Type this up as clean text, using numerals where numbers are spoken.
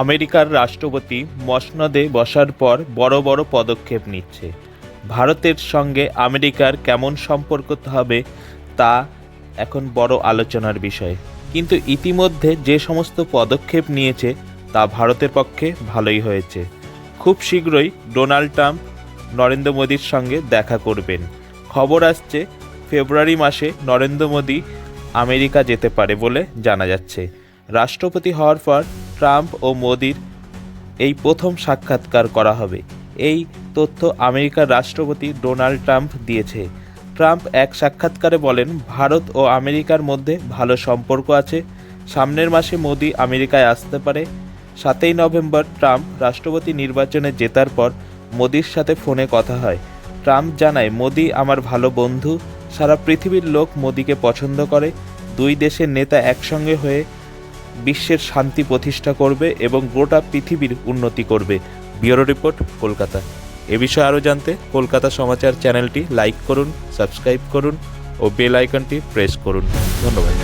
আমেরিকার রাষ্ট্রপতি মসনদে বসার পর বড় বড় পদক্ষেপ নিচ্ছে। ভারতের সঙ্গে আমেরিকার কেমন সম্পর্ক হবে তা এখন বড় আলোচনার বিষয়। কিন্তু ইতিমধ্যে যে সমস্ত পদক্ষেপ নিয়েছে তা ভারতের পক্ষে ভালোই হয়েছে। খুব শীঘ্রই ডোনাল্ড ট্রাম্প নরেন্দ্র মোদীর সঙ্গে দেখা করবেন। খবর আসছে ফেব্রুয়ারি মাসে নরেন্দ্র মোদী আমেরিকা যেতে পারে বলে জানা যাচ্ছে। রাষ্ট্রপতি হওয়ার পর ট্রাম্প ও মোদির এই প্রথম সাক্ষাৎকার করা হবে। এই তথ্য আমেরিকার রাষ্ট্রপতি ডোনাল্ড ট্রাম্প দিয়েছে। ট্রাম্প এক সাক্ষাৎকারে বলেন, ভারত ও আমেরিকার মধ্যে ভালো সম্পর্ক আছে। সামনের মাসে মোদি আমেরিকায় আসতে পারে। 7ই নভেম্বর ট্রাম্প রাষ্ট্রপতি নির্বাচনে জেতার পর মোদির সাথে ফোনে কথা হয়। ট্রাম্প জানায়, মোদি আমার ভালো বন্ধু, সারা পৃথিবীর লোক মোদিকে পছন্দ করে। দুই দেশের নেতা একসঙ্গে হয়ে বিশ্বের শান্তি প্রতিষ্ঠা করবে এবং গোটা পৃথিবীর উন্নতি করবে। Bureau report, Kolkata. এ বিষয়ে আরও জানতে কলকাতা সমাচার চ্যানেলটি লাইক করুন, সাবস্ক্রাইব করুন ও বেল আইকনটি প্রেস করুন। ধন্যবাদ।